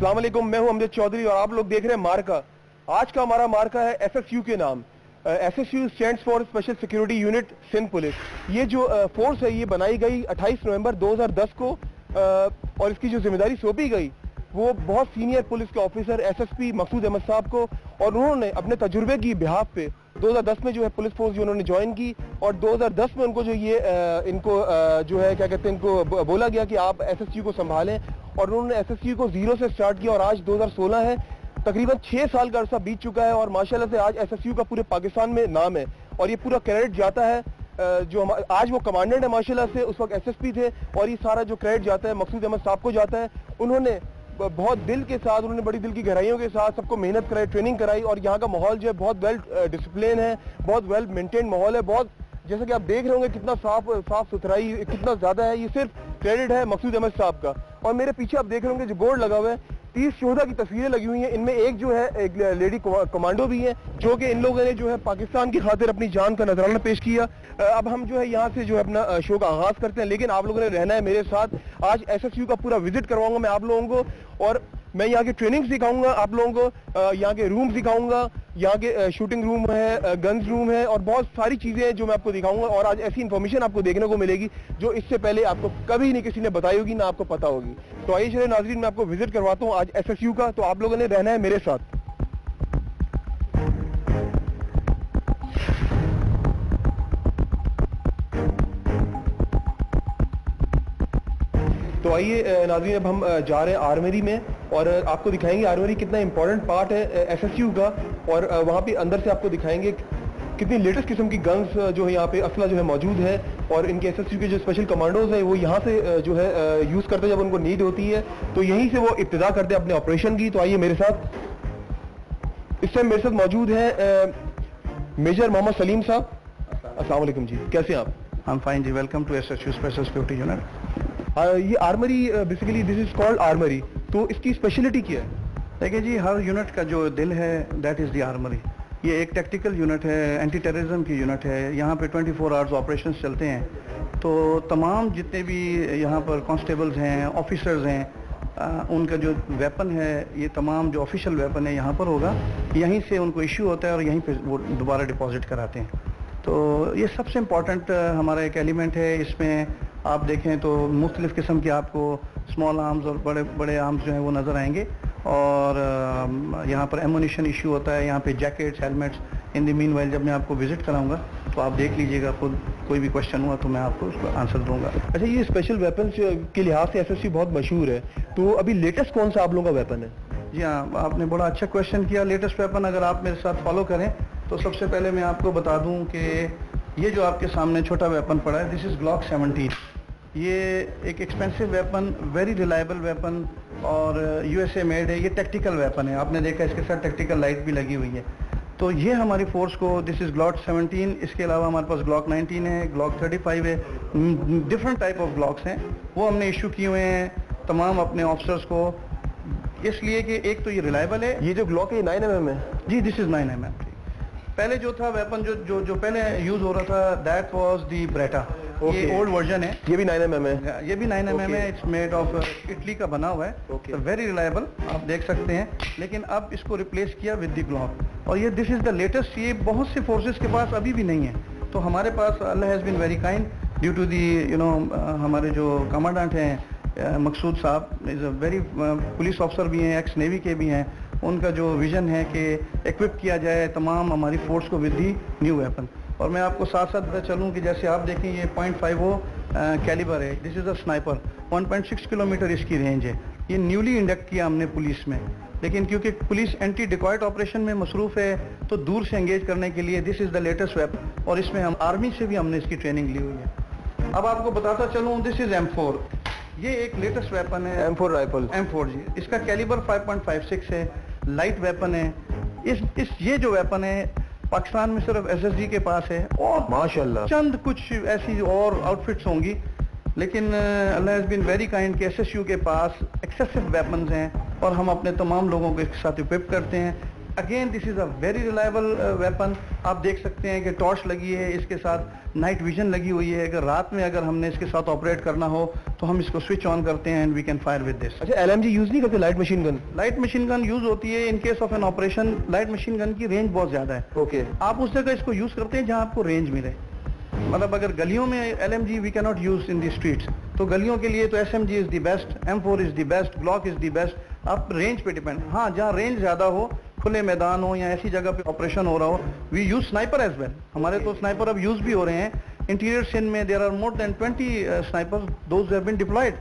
अस्सलाम वालेकुम, मैं हूं अमजद चौधरी और आप लोग देख रहे हैं मार्का। आज का हमारा मार्का है एसएसयू के नाम। SSU stands for special security unit Sindh police. ये जो फोर्स है ये बनाई गई 28 नवंबर 2010 को और इसकी जो जिम्मेदारी सौंपी गई वो बहुत सीनियर पुलिस के ऑफिसर एसएसपी मकसूद अहमद साहब को, और उन्होंने अपने तजुर्बे की बिहाफ पे 2010 में जो है पुलिस फोर्स जो उन्होंने ज्वाइन की और 2010 में उनको जो ये इनको जो है क्या कहते हैं इनको बोला गया कि आप एसएसयू को संभालें, और उन्होंने एसएसयू को जीरो से स्टार्ट किया और आज 2016 है, तकरीबन 6 साल का अरसा बीत चुका है और माशाल्लाह से आज एसएसयू का पूरे पाकिस्तान में नाम है और ये पूरा क्रेडिट जाता है जो आज वो कमांडेंट है माशाल्लाह से, उस वक्त एसएसपी थे, और ये सारा जो क्रेडिट जाता है मकसूद अहमद साहब को जाता है। उन्होंने बहुत दिल के साथ, उन्होंने बड़ी दिल की गहराइयों के साथ सबको मेहनत कराई, ट्रेनिंग कराई, और यहाँ का माहौल जो है बहुत वेल डिसिप्लिन है, बहुत वेल मेंटेन माहौल है, बहुत जैसे कि आप देख रहे होंगे कितना साफ सुथराई कितना ज्यादा है। ये सिर्फ क्रेडिट है मकसूद अहमद साहब का। और मेरे पीछे आप देख रहे होंगे जो बोर्ड लगा हुआ है 30 शोहदा की तस्वीरें लगी हुई हैं, इनमें एक जो है एक लेडी कमांडो भी है जो कि इन लोगों ने जो है पाकिस्तान की खातिर अपनी जान का नजराना पेश किया। अब हम जो है यहाँ से जो है अपना शो का आगाज करते हैं, लेकिन आप लोगों ने रहना है मेरे साथ। आज एसएसयू का पूरा विजिट करवाऊंगा मैं आप लोगों को, और मैं यहाँ के ट्रेनिंग दिखाऊंगा आप लोगों को, यहाँ के रूम दिखाऊंगा, यहाँ के शूटिंग रूम है, गन्स रूम है, और बहुत सारी चीजें हैं जो मैं आपको दिखाऊंगा। और आज ऐसी इन्फॉर्मेशन आपको देखने को मिलेगी जो इससे पहले आपको कभी नहीं किसी ने बताई होगी ना आपको पता होगी। तो आइए चलिए नाज़रीन, मैं आपको विजिट करवाता हूँ आज एसएसयू का, तो आप लोगों ने रहना है मेरे साथ। तो आइए नाज़रीन, अब हम जा रहे हैं आर्मरी में और आपको दिखाएंगे आर्मरी कितना इंपॉर्टेंट पार्ट है एसएसयू का, और वहाँ पे अंदर से आपको दिखाएंगे कितनी लेटेस्ट किस्म की गन्स जो है यहाँ पे असला जो है मौजूद है, और इनके एसएसयू के जो स्पेशल कमांडोज हैं वो यहाँ से जो है यूज़ करते हैं जब उनको नीड होती है, तो यहीं से वो इब्तिदा करते हैं अपने ऑपरेशन की। तो आइए मेरे साथ। इस टाइम मेरे साथ मौजूद है मेजर मोहम्मद सलीम साहब। अस्सलाम वालेकुम जी, कैसे हैं आप? आई एम फाइन जी, welcome to SSU special security unit. ये armoury basically this is called armoury, तो इसकी स्पेशलिटी क्या है? देखिए जी, हर यूनिट का जो दिल है दैट इज़ द आर्मरी। ये एक टैक्टिकल यूनिट है, एंटी टेररिज्म की यूनिट है। यहाँ पे 24 आवर्स ऑपरेशंस चलते हैं, तो तमाम जितने भी यहाँ पर कांस्टेबल्स हैं, ऑफिसर्स हैं, उनका जो वेपन है, ये तमाम जो ऑफिशियल वेपन है यहाँ पर होगा, यहीं से उनको इशू होता है और यहीं पे वो दोबारा डिपॉजिट कराते हैं। तो ये सबसे इम्पॉर्टेंट हमारा एक एलिमेंट है। इसमें आप देखें तो मुख्तलिफ़ किस्म के आपको स्मॉल आर्म्स और बड़े बड़े आर्म्स जो हैं वो नज़र आएंगे, और यहाँ पर एमुनिशन इशू होता है, यहाँ पे jackets, helmets. In the mean while जब मैं आपको विजिट कराऊंगा तो आप देख लीजिएगा, खुद कोई भी क्वेश्चन हुआ तो मैं आपको उसका आंसर दूंगा। अच्छा, ये स्पेशल वेपन्स के लिहाज से एसएसयू बहुत मशहूर है, तो अभी लेटेस्ट कौन सा आप लोगों का वेपन है? जी हाँ, आपने बड़ा अच्छा क्वेश्चन किया। लेटेस्ट वेपन अगर आप मेरे साथ फॉलो करें तो सबसे पहले मैं आपको बता दूं कि ये जो आपके सामने छोटा वेपन पड़ा है, दिस इज़ ग्लॉक 17। ये एक expensive weapon, very reliable weapon और यूएसए मेड है। ये टैक्टिकल वेपन है, आपने देखा इसके साथ टैक्टिकल लाइट भी लगी हुई है। तो ये हमारी फोर्स को, दिस इज़ ग्लॉक 17। इसके अलावा हमारे पास ग्लॉक 19 है, ग्लॉक 35 है, डिफरेंट टाइप ऑफ ग्लॉक्स हैं, वो हमने इशू किए हुए हैं तमाम अपने ऑफिसर्स को, इसलिए कि एक तो ये रिलायबल है। ये जो ग्लॉक है 9mm है? जी, दिस इज़ 9mm। पहले जो था वेपन जो पहले यूज हो रहा था दैट वाज दी ब्रेटा। ये ओल्ड वर्जन है। ये भी 9mm है? ये भी 9mm है। इट्स मेड ऑफ इटली का बना हुआ है, वेरी रिलायबल, आप देख सकते हैं। लेकिन अब इसको रिप्लेस किया विद द ग्लॉक, और ये दिस इज द लेटेस्ट। ये बहुत से फोर्सेस के पास अभी भी नहीं है, तो हमारे पास Allah has been very kind due to the हमारे जो कमांडेंट हैं Maqsood sahab is a very police officer भी हैं, एक्स नेवी के भी हैं। उनका जो विजन है कि इक्विप किया जाए तमाम हमारी फोर्स को विद दी न्यू वेपन। और मैं आपको साथ साथ बता चलूँ कि जैसे आप देखें ये 0.50 कैलिबर है, this is a sniper. 1.6 kilometre इसकी रेंज है। ये न्यूली इंडक्ट किया हमने पुलिस में, लेकिन क्योंकि पुलिस एंटी डिकॉयट ऑपरेशन में मसरूफ है तो दूर से एंगेज करने के लिए this is the latest weapon, और इसमें हम आर्मी से भी हमने इसकी ट्रेनिंग ली हुई है। अब आपको बताता चलूँ, दिस इज़ M4। ये एक लेटेस्ट वेपन है, M4 राइफल। M4 जी, इसका कैलिबर 5.56 है, लाइट वेपन है। ये जो वेपन है पाकिस्तान में सिर्फ एसएसजी के पास है, और माशाल्लाह चंद कुछ ऐसी और आउटफिट्स होंगी, लेकिन अल्लाह हैज़ बीन वेरी काइंड कि एसएसयू के पास एक्सेसिव वेपन्स हैं और हम अपने तमाम लोगों को इसके साथ इक्विप करते हैं। Again this is a very reliable weapon. आप देख सकते हैं कि टॉर्च लगी है, इसके साथ नाइट विजन लगी हुई है। अगर रात में अगर हमने इसके साथ ऑपरेट करना हो तो हम इसको स्विच ऑन करते हैं and we can fire with this. अच्छा, LMG यूज नहीं करते light machine gun? Light machine gun use होती है in case of an operation. Light machine gun की रेंज बहुत ज्यादा है। ओके। आप उस जगह इसको यूज करते हैं जहां आपको रेंज मिले। मतलब अगर गलियों में LMG we can not use in the streets, तो गलियों के लिए तो SMG is the best, M4 is the best, glock is the best. आप रेंज पे डिपेंड। हाँ, जहाँ रेंज ज्यादा हो, खुले मैदान हो या ऐसी जगह पे ऑपरेशन हो रहा हो, we use sniper as well. हमारे तो स्नाइपर अब यूज भी हो रहे हैं। इंटीरियर सिंध में there are more than 20 snipers those have been deployed.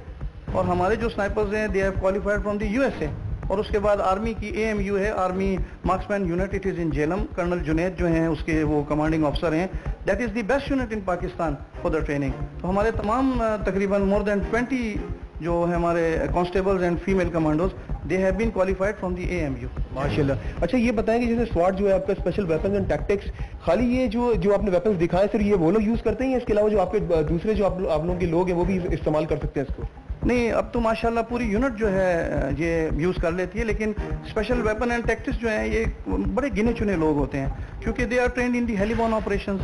और हमारे जो स्नाइपर्स हैं they have qualified from the USA। और उसके बाद आर्मी की AMU है, army marksman unit, it is in Jhelum. Colonel Junaid जो हैं उसके वो कमांडिंग ऑफिसर हैं। That is the best unit in Pakistan for the training. तो हमारे तमाम तकरीबन मोर देन 20 जो है हमारे constables and female commandos, they have been qualified from the AMU। माशाल्लाह। अच्छा, ये बताएं कि जैसे SWAT जो है आपका स्पेशल वेपन्स एंड टैक्टिक्स, खाली ये जो आपने वेपन्स दिखाए सिर्फ ये वो लोग यूज करते हैं, इसके अलावा जो आपके दूसरे जो आप लोगों के लोग हैं वो भी इस्तेमाल कर सकते हैं इसको? नहीं, अब तो माशाल्लाह पूरी यूनिट जो है ये यूज़ कर लेती है। लेकिन स्पेशल वेपन एंड टैक्टिक्स जो है ये बड़े गिने चुने लोग होते हैं, क्योंकि they are trained in the heliborne operations,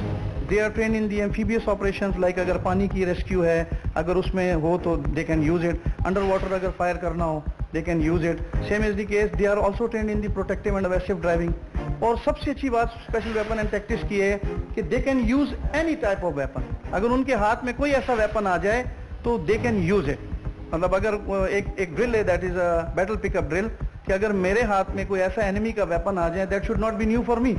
they are trained in the amphibious operations. Like अगर पानी की रेस्क्यू है, अगर उसमें हो तो they can use it. Under water अगर फायर करना हो they can use it. Same is the case, they are also trained in the protective and evasive driving. और सबसे अच्छी बात स्पेशल वेपन एंड टैक्टिक्स की है कि दे can use any type of weapon. अगर उनके हाथ में कोई ऐसा वेपन आ जाए तो दे कैन यूज इट। मतलब अगर एक ड्रिल है, that is a battle pickup drill, कि अगर मेरे हाथ में कोई ऐसा एनिमी का वेपन आ जाए, that should not be new for me.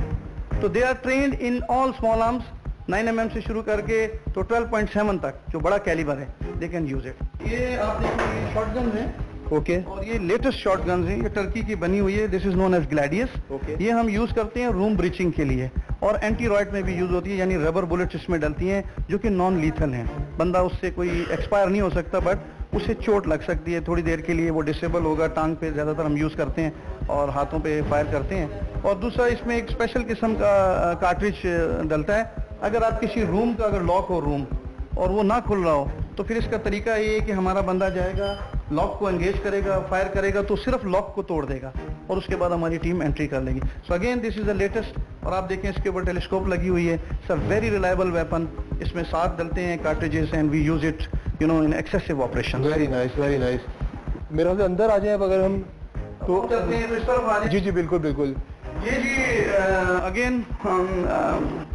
तो they are trained in all small arms, 9mm से शुरू करके तो 12.7 तक जो बड़ा कैलिबर है, दे कैन यूज इट। ये आप देखिए शॉटगन है। ओके। और ये लेटेस्ट शॉटगन है, ये टर्की की बनी हुई है। This is known as gladius. ये हम यूज करते हैं रूम ब्रीचिंग के लिए, और एंटी रॉयड में भी यूज होती है, यानी रबर बुलेट्स इसमें डलती हैं जो कि नॉन लीथल हैं। बंदा उससे कोई एक्सपायर नहीं हो सकता, बट उससे चोट लग सकती है थोड़ी देर के लिए, वो डिसेबल होगा। टांग पे ज्यादातर हम यूज करते हैं और हाथों पे फायर करते हैं। और दूसरा इसमें एक स्पेशल किस्म का कार्ट्रिज डलता है। अगर आप किसी रूम का अगर लॉक हो रूम और वो ना खुल रहा हो, तो फिर इसका तरीका ये है कि हमारा बंदा जाएगा, लॉक को एंगेज करेगा, फायर करेगा, तो सिर्फ लॉक को तोड़ देगा और उसके बाद हमारी टीम एंट्री कर लेगी। So again this is the latest. और आप देखें इसके ऊपर टेलीस्कोप लगी हुई है। Sir very reliable weapon. इसमें 7 डलते हैं cartridges and we use it in excessive operation. Very nice, very nice. मेरे से अंदर आ जाए अगर हम तो चलते हैं तो इस तरफ आ जाए। जी जी बिल्कुल बिल्कुल। ये जी again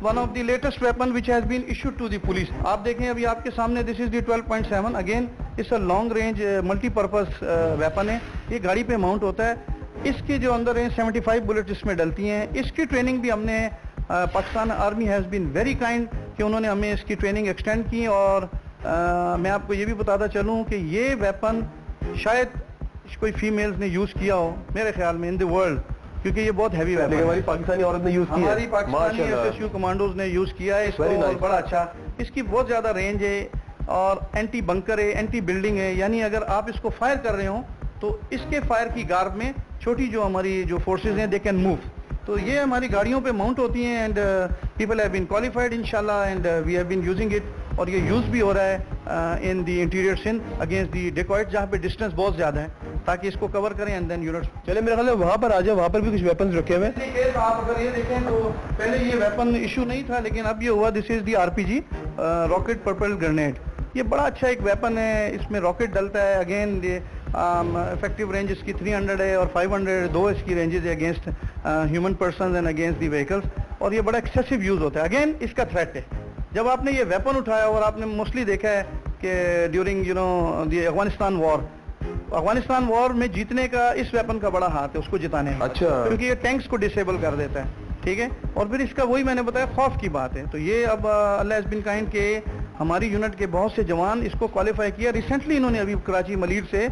one of the latest weapon which has been issued to the police. आप देखें अभी आपके सामने, this is the 12.7। Again it's a long range multipurpose weapon है। ये गाड़ी पे माउंट होता है। इसके जो अंदर है 75 बुलेट इसमें डलती हैं। इसकी ट्रेनिंग भी हमने Pakistan army has been very kind कि उन्होंने हमें इसकी ट्रेनिंग एक्सटेंड की। और मैं आपको ये भी बताता चलूँ कि ये वेपन शायद कोई फीमेल्स ने यूज किया हो मेरे ख्याल में इन द वर्ल्ड, क्योंकि ये बहुत हैवी वेपन है। हमारी पाकिस्तानी औरत ने यूज किया है, हमारी पाकिस्तानी SSU कमांडोज ने यूज किया है इसको। और बड़ा अच्छा, इसकी बहुत ज्यादा रेंज है और एंटी बंकर है, एंटी बिल्डिंग है। यानी अगर आप इसको फायर कर रहे हो तो इसके फायर की गार्ड में छोटी जो हमारी जो फोर्सेज हैं दे कैन मूव। तो ये हमारी गाड़ियों पे माउंट होती हैं and people have been qualified इंशाल्लाह and we have been using it. और ये यूज भी हो रहा है in the interior Sindh against the dacoit, जहाँ पे डिस्टेंस बहुत ज्यादा है, ताकि इसको कवर करें एंड देन यूनिट्स। चले मेरे ख्याल वहाँ पर आ जाए, वहाँ पर भी कुछ वेपन्स रखे हुए हैं। आप अगर ये देखें तो पहले ये वेपन इशू नहीं था, लेकिन अब ये हुआ। This is the RPG rocket purple grenade. ये बड़ा अच्छा एक वेपन है, इसमें रॉकेट डलता है। अगेन इफेक्टिव रेंज इसकी 300 है और 500 दो इसकी रेंजेस है against human person and against the vehicles. और ये बड़ा एक्सेसिव यूज होता है। अगेन इसका थ्रेट है। जब आपने ये वेपन उठाया और आपने मोस्टली देखा है कि ड्यूरिंग दी अफगानिस्तान वॉर में जीतने का इस वेपन का बड़ा हाथ है, उसको जिताने में। अच्छा। क्योंकि ये टैंक्स को डिसेबल कर देता है, ठीक है। और फिर इसका वही मैंने बताया खौफ की बात है। तो ये अब अल्लाह हैज़ बीन काइंड के हमारी यूनिट के बहुत से जवान इसको क्वालिफाई किया। रिसेंटली इन्होंने अभी कराची मलीर से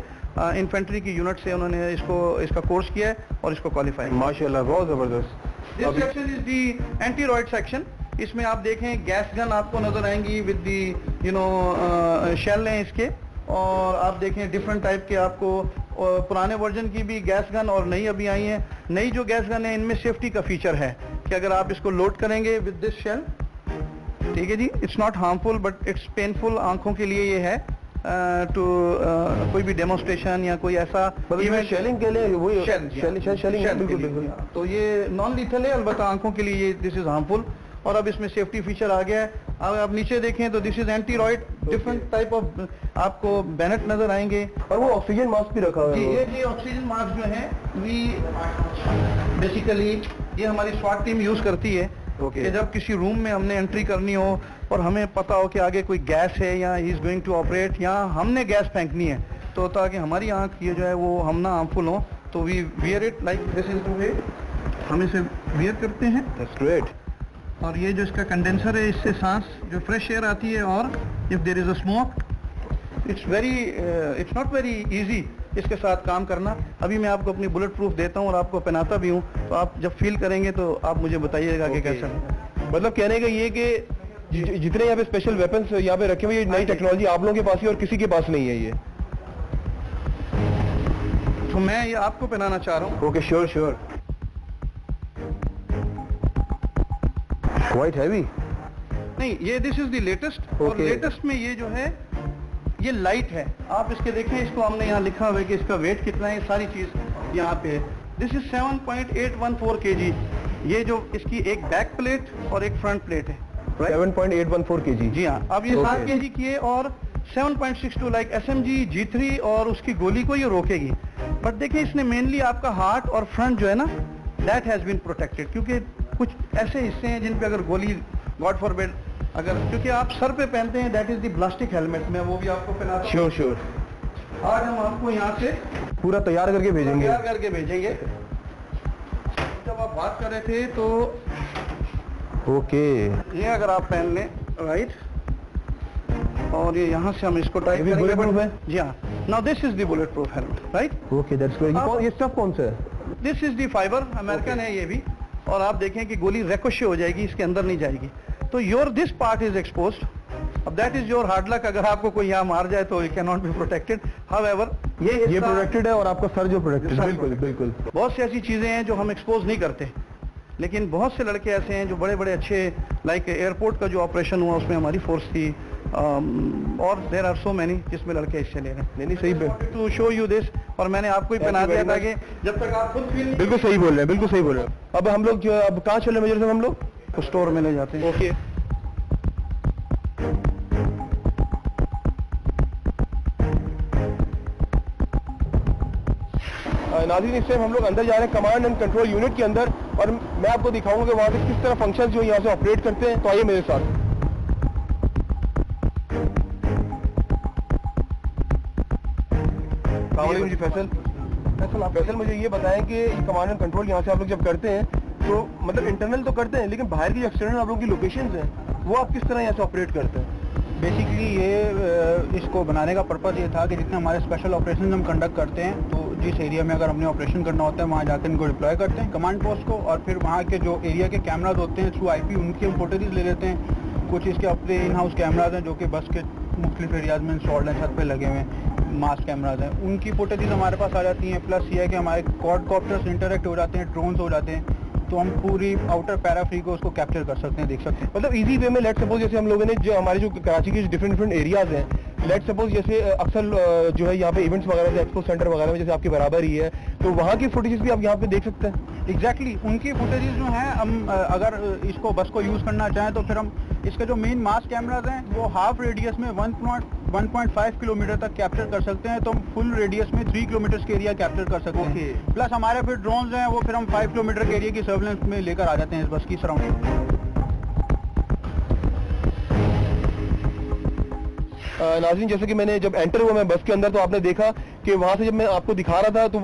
इन्फेंट्री की यूनिट से उन्होंने इसका कोर्स किया है और इसको क्वालिफाई। माशाल्लाह, बहुत जबरदस्त। This section is the anti riot section. इसमें आप देखें गैस गन आपको नजर आएंगी विद दी शेल हैं इसके। और आप देखें डिफरेंट टाइप के आपको पुराने वर्जन की भी गैस गन और नई अभी आई हैं। नई जो गैस गन है इनमें सेफ्टी का फीचर है कि अगर आप इसको लोड करेंगे विद दिस शेल, ठीक है जी, it's not harmful but it's painful, आंखों के लिए ये है। टू कोई भी डेमोन्स्ट्रेशन या कोई ऐसा इवेंट शेलिंग के लिए वही शेलिंग बिल्कुल। तो ये नॉन लीथल है, अलबत्ता आंखों के लिए दिस इज हार्मफुल। और अब इसमें सेफ्टी फीचर आ गया है। अब आप नीचे देखें तो this is anti riot, different type of आपको बैनट नजर आएंगे। और वो ऑक्सीजन मास्क भी रखा हुआ है। ये ऑक्सीजन मास्क जो है वी बेसिकली ये हमारी स्वाट टीम यूज करती है कि जब किसी रूम में हमने एंट्री करनी हो और हमें पता हो कि आगे कोई गैस है या he is going to operate या हमने गैस फेंकनी है, तो ताकि हमारी आंख ये जो है वो हम ना हार्मफुल हो, तो we wear it like this is the way हम इसे वियर करते हैं। That's great. और ये जो इसका कंडेंसर है, इससे सांस जो फ्रेश एयर आती है। और if there is a smoke it's not very easy इसके साथ काम करना। अभी मैं आपको अपनी बुलेट प्रूफ देता हूँ और आपको पहनाता भी हूँ, तो आप जब फील करेंगे तो आप मुझे बताइएगा कि कैसा। मतलब कहने का ये कि जितने यहाँ पे स्पेशल वेपन्स यहाँ पे रखे हुए, ये नई टेक्नोलॉजी आप लोगों के पास ही और किसी के पास नहीं है ये। तो मैं ये आपको पहनाना चाह रहा हूँ। Okay, sure sure. Quite heavy. नहीं, ये दिस इज द लेटेस्ट। और लेटेस्ट में ये जो है ये लाइट है। आप इसके देखें, इसको हमने यहाँ लिखा हुआ है कि इसका वेट कितना है, सारी चीज यहाँ पे है। This is 7.814 kg। ये जो इसकी एक बैक प्लेट और एक फ्रंट प्लेट है, 7.814 kg। जी हाँ। अब ये 7 kg की है और 7.62 लाइक SMG G3 और उसकी गोली को ये रोकेगी। बट देखिए, इसने मेनली आपका हार्ट और फ्रंट जो है ना, दैट हैज बीन प्रोटेक्टेड। क्योंकि कुछ ऐसे हिस्से हैं जिन पे अगर गोली, गॉड फॉरबिड, अगर, क्योंकि आप सर पे पहनते हैं, दैट इज द ब्लास्टिक हेलमेट, मैं वो भी आपको पहनाता हूं। Sure sure. आज हम आपको यहाँ से पूरा तैयार करके भेजेंगे। जब आप बात कर रहे थे तो ओके, ये अगर आप पहन लें, राइट, और ये यहाँ से हम इसको टाइप करेंगे। बुलेट प्रूफ है? जी हाँ। Now this is the bullet proof helmet, right. Okay, that's good. ये स्टफ कौन सा है? This is the fibre, American है ये भी। और आप देखें कि गोली रिकोशे हो जाएगी, इसके अंदर नहीं जाएगी। तो your this part is exposed. अब that is your hard luck. अगर आपको कोई यहाँ मार जाए तो you can not be protected. However ये प्रोटेक्टेड है और आपका सर जो प्रोटेक्टेड है। बिल्कुल बिल्कुल। बहुत सी ऐसी चीजें हैं जो हम एक्सपोज नहीं करते, लेकिन बहुत से लड़के ऐसे हैं जो बड़े बड़े अच्छे, लाइक एयरपोर्ट का जो ऑपरेशन हुआ उसमें हमारी फोर्स थी, और देयर आर सो मैनी जिसमें लड़के हिस्से ले रहे हैं। नहीं सही टू शो यू दिस, और मैंने आपको ही पहना दिया था कि जब तक आप खुद फील। बिल्कुल सही बोल रहे हैं, बिल्कुल सही बोल रहे हैं। अब हम लोग जो अब कहाँ चले मेजर साहब? हम लोग तो स्टोर में ले जाते हैं। ओके। नाज़रीन, इस टाइम हम लोग अंदर जा रहे हैं कमांड एंड कंट्रोल यूनिट के अंदर, और मैं आपको दिखाऊंगा कि वहां से किस तरह फंक्शंस जो यहाँ से ऑपरेट करते हैं। तो आइए मेरे साथ। जी फैसल, मुझे ये बताएं कि कमांड एंड कंट्रोल यहाँ से आप लोग जब करते हैं तो मतलब इंटरनल तो करते हैं, लेकिन बाहर की जो एक्सटर्नल आप लोगों की लोकेशंस हैं वो आप किस तरह यहाँ से ऑपरेट करते हैं? बेसिकली ये इसको बनाने का पर्पज़ ये था कि जितने हमारे स्पेशल ऑपरेशन हम कंडक्ट करते हैं, तो जिस एरिया में अगर हमने ऑपरेशन करना होता है वहाँ जाकर इनको डिप्लॉय करते हैं कमांड पोस्ट को, और फिर वहाँ के जो एरिया के कैमराज होते हैं थ्रू IP उनकी हम फुटेजेस ले लेते हैं। कुछ इसके अपने इन हाउस कैमराज हैं जो कि बस के मुख्तलिफ एरियाज में इंस्टॉल्ड हैं, छत पे लगे हुए हैं, मास कैमराज हैं, उनकी फुटेजेस हमारे पास आ जाती हैं। प्लस ये है कि हमारे क्वाडकॉप्टर्स इंटरेक्ट हो जाते हैं, ड्रोन्स हो जाते हैं, तो हम पूरी आउटर पैराफ्री को उसको कैप्चर कर सकते हैं, देख सकते हैं। मतलब इजी वे में लेट सपोज जैसे हम लोगों ने जो हमारे जो कराची के डिफरेंट एरियाज हैं, लेट सपोज जैसे अक्सर जो है यहाँ पे इवेंट्स वगैरह से एक्सपो सेंटर वगैरह में जैसे आपके बराबर ही है, तो वहाँ की फुटेजेस भी आप यहाँ पे देख सकते हैं। एग्जैक्टली उनकी फुटेजेस जो हैं, हम अगर इसको बस को यूज़ करना चाहें तो फिर हम इसके जो मेन मास कैमराज हैं वो हाफ रेडियस में 1.5 किलोमीटर तक कैप्चर कर सकते हैं, तो हम फुल रेडियस में 3 किलोमीटर के एरिया कैप्चर कर सकते हैं। प्लस हमारे फिर ड्रोन्स हैं, वो फिर हम 5 किलोमीटर के एरिया की सर्वेलेंस में लेकर आ जाते हैं इस बस की सराउंडिंग। नाज़रीन, जैसे कि मैंने जब एंटर हुआ मैं बस के अंदर, तो आपने देखा कि वहाँ से जब मैं आपको दिखा रहा था तो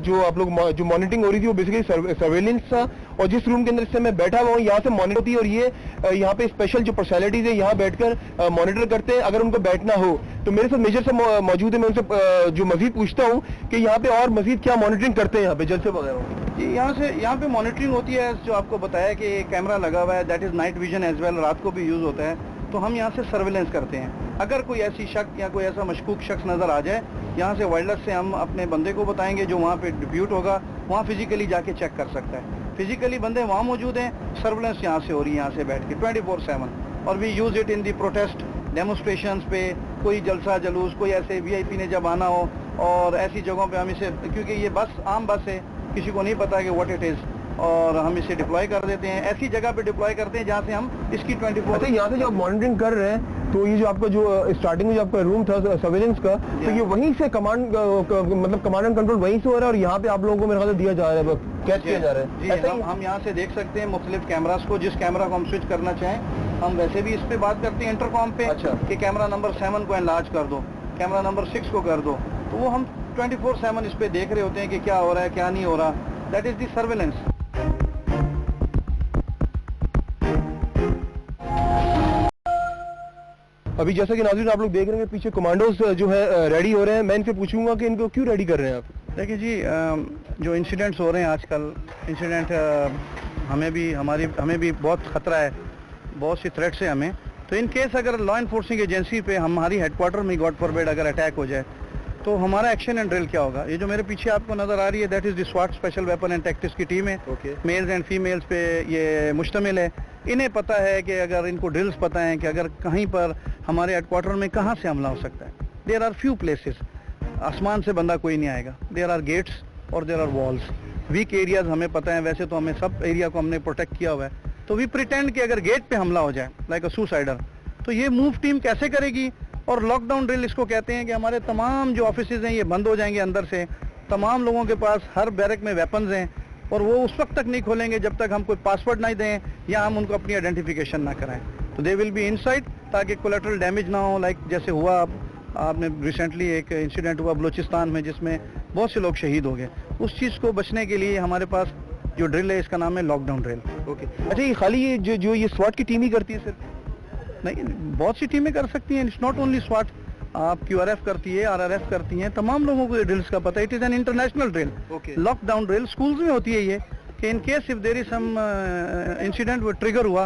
जो आप लोग जो मॉनिटरिंग हो रही थी वो बेसिकली सर्वेलेंस था, और जिस रूम के अंदर इससे मैं बैठा हुआ हूँ यहाँ से मॉनिटर होती है, और ये यहाँ पे स्पेशल जो पर्सनैलिटीज है यहाँ बैठकर मॉनिटर करते हैं अगर उनको बैठना हो। तो मेरे साथ मेजर साहब मौजूद है, मैं उनसे जो मजीद पूछता हूँ कि यहाँ पे और मजीद क्या मॉनिटरिंग करते हैं यहाँ पे जलसे वगैरह। यहाँ पे मॉनिटरिंग होती है, जो आपको बताया कि कैमरा लगा हुआ है, that is night vision as well, रात को भी यूज होता है। तो हम यहाँ से सर्वेलेंस करते हैं। अगर कोई ऐसी शक या कोई ऐसा मशकूक शख्स नजर आ जाए, यहाँ से वायरलेस से हम अपने बंदे को बताएंगे जो वहाँ पे डिप्यूट होगा, वहाँ फिजिकली जाके चेक कर सकता है। फिजिकली बंदे वहाँ मौजूद हैं, सर्वेलेंस यहाँ से हो रही है, यहाँ से बैठ के 24/7, और we use it in the protest demonstrations पे, कोई जलसा जुलूस, कोई ऐसे वीआईपी ने जब आना हो, और ऐसी जगहों पे हम इसे, क्योंकि ये बस आम बस है, किसी को नहीं पता कि व्हाट इट इज़, और हम इसे डिप्लॉय कर देते हैं, ऐसी जगह पे डिप्लॉय करते हैं जहाँ से हम इसकी 24। अच्छा, यहाँ से जो आप मॉनिटरिंग कर रहे हैं, तो ये जो आपका जो स्टार्टिंग में जो आपका रूम था सर्वेलेंस का, तो ये वहीं से कमांड मतलब कमांड एंड कंट्रोल वहीं से हो रहा है, और यहाँ पे आप लोगों को मेरे ख्याल से दिया जा रहा है, कैच किया जा रहा है। जी, ऐसा हम यहाँ से देख सकते हैं मुख्तलिफ कैमरास को, जिस कैमरा को हम स्विच करना चाहें। हम वैसे भी इस पे बात करते हैं इंटरकॉम पे। अच्छा। कि कैमरा नंबर 7 को एनलार्ज कर दो, कैमरा नंबर 6 को कर दो, तो वो हम 24/7 इस पे देख रहे होते हैं कि क्या हो रहा है, क्या नहीं हो रहा। That is the surveillance. अभी जैसा कि नाज़रीन आप लोग देख रहे हैं पीछे कमांडोज जो है रेडी हो रहे हैं, मैं इनसे पूछूंगा कि इनको क्यों रेडी कर रहे हैं आप। देखिए जी, जो इंसिडेंट्स हो रहे हैं आजकल, इंसिडेंट हमें भी बहुत खतरा है, बहुत सी थ्रेट्स है हमें। तो इन केस अगर लॉ इन्फोर्सिंग एजेंसी पे हमारी हेडक्वार्टर में गॉड फॉरबिड अगर अटैक हो जाए, तो हमारा एक्शन एंड ड्रिल क्या होगा। ये जो मेरे पीछे आपको नजर आ रही है, दैट इज द स्वाट स्पेशल वेपन एंड टैक्टिक्स की टीम है। मेल्स एंड फीमेल्स पे ये मुश्तमिल है। इन्हें पता है कि अगर इनको ड्रिल्स पता है कि अगर कहीं पर हमारे हेडक्वार्टर में कहाँ से हमला हो सकता है। देयर आर फ्यू प्लेसेस, आसमान से बंदा कोई नहीं आएगा। देयर आर गेट्स और there are walls. Weak areas हमें पता है, वैसे तो हमें सब एरिया को हमने प्रोटेक्ट किया हुआ है। तो वी प्रिटेंड कि अगर गेट पे हमला हो जाए लाइक अ सुसाइडर, तो ये मूव टीम कैसे करेगी। और लॉकडाउन ड्रिल इसको कहते हैं कि हमारे तमाम जो ऑफिसेज हैं ये बंद हो जाएंगे अंदर से। तमाम लोगों के पास हर बैरक में वेपन्स हैं, और वो उस वक्त तक नहीं खोलेंगे जब तक हम कोई पासवर्ड नहीं दें या हम उनको अपनी आइडेंटिफिकेशन ना कराएं। तो दे विल बी इनसाइड, ताकि कोलेटरल डैमेज ना हो। लाइक जैसे हुआ आपने रिसेंटली एक इंसिडेंट हुआ बलूचिस्तान में, जिसमें बहुत से लोग शहीद हो गए। उस चीज़ को बचने के लिए हमारे पास जो ड्रिल है, इसका नाम है लॉकडाउन ड्रिल। ओके, अच्छा, ये खाली ये जो ये स्वाट की टीम ही करती है सर? नहीं, बहुत सी टीमें कर सकती हैं। इट्स नॉट ओनली स्वाट, आप QRF करती है, RRF करती हैं, तमाम लोगों को ये ड्रिल्स का पता है। It is an international drill. Lockdown drill schools में होती है ये, कि in case if there is some incident वो ट्रिगर हुआ,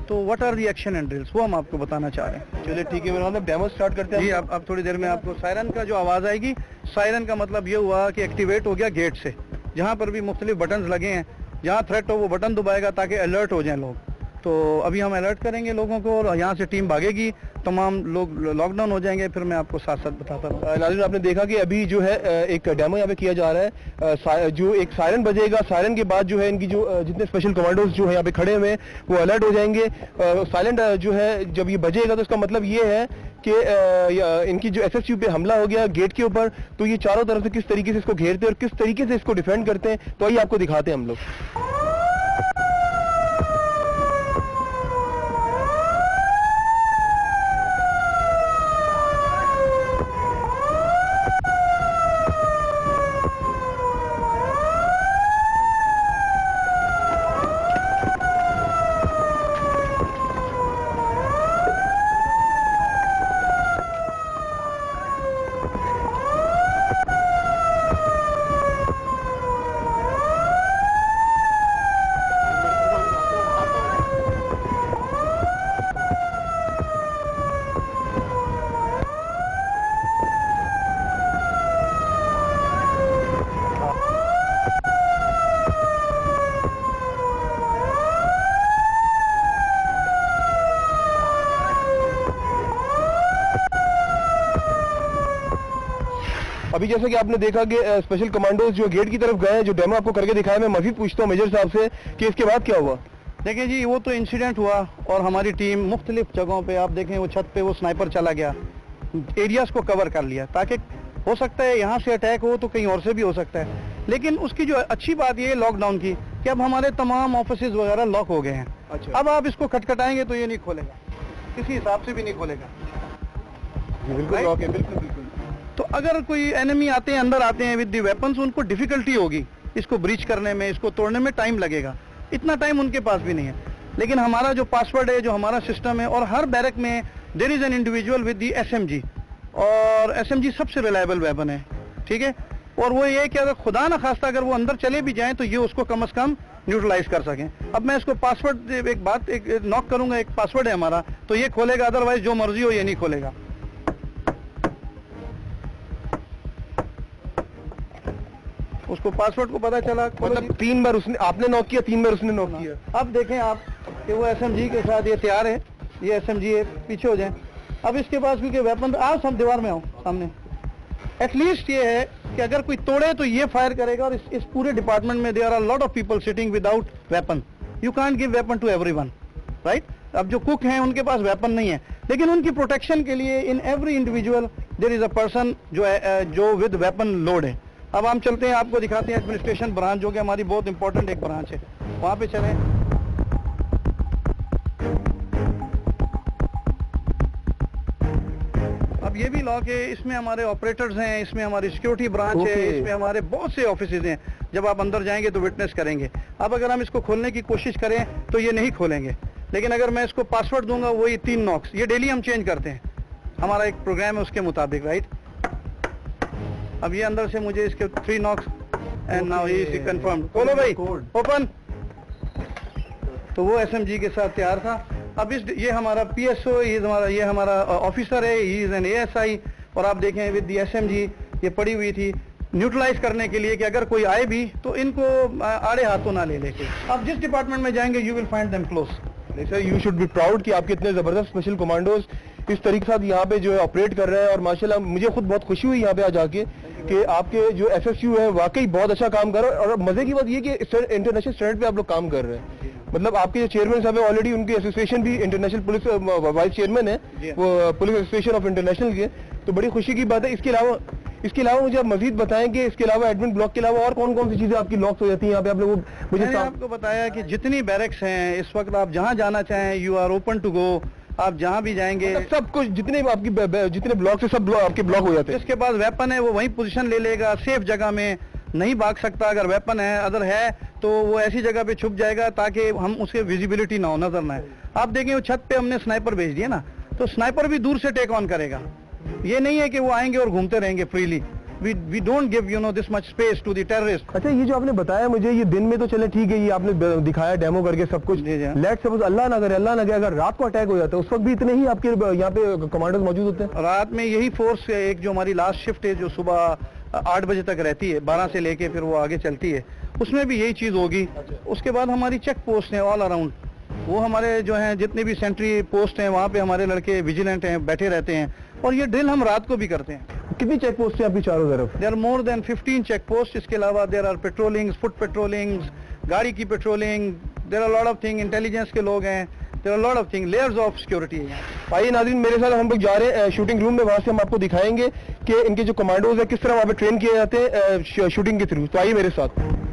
तो what are the action and drills, वो हम आपको बताना चाह रहे हैं। चलिए ठीक है, मेरा मतलब डेमो स्टार्ट करते हैं जी। अब थोड़ी देर में आपको सायरन का जो आवाज़ आएगी, सायरन का मतलब ये हुआ कि एक्टिवेट हो गया गेट से। जहाँ पर भी मुख्तलिफ बटन लगे हैं, जहाँ थ्रेट हो वो बटन दबाएगा ताकि अलर्ट हो जाए लोग। तो अभी हम अलर्ट करेंगे लोगों को, और यहाँ से टीम भागेगी, तमाम लोग लॉकडाउन हो जाएंगे। फिर मैं आपको साथ साथ बताता हूँ। नाज़रीन, आपने देखा कि अभी जो है एक डेमो यहाँ पे किया जा रहा है। जो एक सायरन बजेगा, सायरन के बाद जो है इनकी जो जितने स्पेशल कमांडोज जो है यहाँ पे खड़े हुए हैं वो अलर्ट हो जाएंगे। साइलेंट जो है जब ये बजेगा, तो इसका मतलब ये है कि इनकी जो SSU पे हमला हो गया गेट के ऊपर, तो ये चारों तरफ से किस तरीके से इसको घेरते हैं और किस तरीके से इसको डिफेंड करते हैं, तो आइए आपको दिखाते हैं हम लोग। अभी जैसा कि आपने देखा कि स्पेशल कमांडोज जो गेट की तरफ गए, जो डेमो आपको करके दिखाया, मैं मजीद पूछता हूँ मेजर साहब से कि इसके बाद क्या हुआ। देखिए जी, वो तो इंसिडेंट हुआ, और हमारी टीम मुख्तलिफ जगहों पे, आप देखें वो छत पे वो स्नाइपर चला गया, एरियाज को कवर कर लिया, ताकि हो सकता है यहाँ से अटैक हो तो कहीं और से भी हो सकता है। लेकिन उसकी जो अच्छी बात ये है लॉकडाउन की, कि अब हमारे तमाम ऑफिस वगैरह लॉक हो गए हैं। अच्छा। अब आप इसको खटखटाएंगे तो ये नहीं खोलेगा, किसी हिसाब से भी नहीं खोलेगा। बिल्कुल लॉक है, बिल्कुल बिल्कुल। तो अगर कोई एनिमी आते हैं, अंदर आते हैं विद दी वेपन्स, उनको डिफिकल्टी होगी इसको ब्रीच करने में, इसको तोड़ने में टाइम लगेगा। इतना टाइम उनके पास भी नहीं है। लेकिन हमारा जो पासवर्ड है, जो हमारा सिस्टम है, और हर बैरक में there is an individual with the SMG, और SMG सबसे रिलायबल वेपन है, ठीक है। और वो ये कि अगर खुदा ना खास्ता अगर वो अंदर चले भी जाएं, तो ये उसको कम से कम न्यूट्रलाइज कर सकें। अब मैं इसको पासवर्ड एक नॉक करूंगा, एक पासवर्ड है हमारा, तो ये खोलेगा, अदरवाइज जो मर्जी हो ये नहीं खोलेगा। उसको पासवर्ड को पता चला, मतलब 3 बार उसने, आपने नॉक किया, 3 बार उसने नॉक किया। अब देखें आप कि वो SMG के साथ ये तैयार है, ये SMG है, पीछे हो जाए, अब इसके पास क्योंकि वेपन, आओ सब दीवार में आओ सामने, एटलीस्ट ये है कि अगर कोई तोड़े तो ये फायर करेगा। और इस पूरे डिपार्टमेंट में there are lot of people sitting without weapon, you can't give weapon to everyone, right. अब जो कुक हैं उनके पास वेपन नहीं है, लेकिन उनकी प्रोटेक्शन के लिए in every individual there is a person जो विद वेपन लोड है। अब हम चलते हैं, आपको दिखाते हैं एडमिनिस्ट्रेशन ब्रांच, जो कि हमारी बहुत इंपॉर्टेंट एक ब्रांच है, वहां पे चलें। अब ये भी लॉक है, इसमें हमारे ऑपरेटर्स हैं, इसमें हमारी सिक्योरिटी ब्रांच है, इसमें हमारे बहुत से ऑफिसेज हैं। जब आप अंदर जाएंगे तो विटनेस करेंगे। अब अगर हम इसको खोलने की कोशिश करें तो ये नहीं खोलेंगे, लेकिन अगर मैं इसको पासवर्ड दूंगा वही 3 नॉक्स, ये डेली हम चेंज करते हैं, हमारा एक प्रोग्राम है उसके मुताबिक, राइट। अब ये अंदर से मुझे इसके 3 knocks and now he confirm. खोलो भाई, ओपन। तो वो एसएमजी के साथ तैयार था। अब ये हमारा पीएसओ, ये हमारा ऑफिसर है, ही इज एन एएसआई। और आप देखें विद द एसएमजी ये पड़ी हुई थी न्यूट्रलाइज करने के लिए कि अगर कोई आए भी तो इनको आड़े हाथों ना ले लेके। आप जिस डिपार्टमेंट में जाएंगे you will find them close. Sir you should be proud कि आपके इतने जबरदस्त स्पेशल कमांडोज इस तरीके से साथ यहाँ पे जो है ऑपरेट कर रहे हैं। और माशाल्लाह मुझे खुद बहुत खुशी हुई यहाँ पे आज आके कि आपके जो एसएसयू है वाकई बहुत अच्छा काम कर रहा है। और मजे की बात ये कि इंटरनेशनल स्टैंडर्ड पे आप लोग काम कर रहे हैं। मतलब आपके जो चेयरमैन साहब है ऑलरेडी उनकी एसोसिएशन भी इंटरनेशनल पुलिस वाइस चेयरमैन है वो पुलिस एसोसिएशन ऑफ इंटरनेशनल के, तो बड़ी खुशी की बात है। इसके अलावा मुझे आप मजीद बताएं कि इसके अलावा एडमिन ब्लॉक के अलावा और कौन कौन सी चीजें आपकी लॉक हो जाती हैं यहाँ पे? आप लोग मैंने आपको बताया कि जितनी बैरक्स हैं इस वक्त, आप जहाँ जाना चाहें you are open to go, आप जहाँ भी जाएंगे सब कुछ जितने आपकी जितने ब्लॉक से सब आपके ब्लॉक हो जाते हैं। जिसके पास वेपन है वो वहीं पोजीशन ले लेगा, सेफ जगह में नहीं भाग सकता। अगर वेपन है अदर है तो वो ऐसी जगह पे छुप जाएगा ताकि हम उसके विजिबिलिटी ना हो, नजर ना आए। आप देखें वो छत पे हमने स्नाइपर भेज दिया ना, तो स्नाइपर भी दूर से टेक ऑन करेगा। ये नहीं है कि वो आएंगे और घूमते रहेंगे freely. We don't give this much space to the terrorists। अच्छा, ये जो आपने बताया मुझे, ये दिन में तो चले ठीक है, ये आपने दिखाया डेमो करके सब कुछ। लेट्स सपोज अल्लाह ना करे अगर रात को अटैक हो जाता है उस वक्त भी इतने ही आपके यहाँ पे कमांडर्स मौजूद होते हैं? रात में यही फोर्स एक जो हमारी लास्ट शिफ्ट है जो सुबह 8 बजे तक रहती है, 12 से लेके फिर वो आगे चलती है, उसमें भी यही चीज होगी। उसके बाद हमारी चेक पोस्ट है ऑल अराउंड, वो हमारे जो हैं जितने भी सेंट्री पोस्ट हैं वहाँ पे हमारे लड़के विजिलेंट हैं, बैठे रहते हैं। और ये ड्रिल हम रात को भी करते हैं। कितनी चेक पोस्ट है आपकी चारों तरफ? There are more than 15 check post. इसके अलावा there are patrollings, foot patrollings, गाड़ी की patrolling, there are lot of thing, intelligence के लोग हैं, there are lot of thing, layers of security है। आइए नाज़रीन, मेरे साथ हम लोग जा रहे हैं शूटिंग रूम में, वहां से हम आपको दिखाएंगे कि इनके जो कमांडोज है किस तरह वहाँ पे ट्रेन किए जाते हैं शूटिंग के थ्रू। तो आइए मेरे साथ।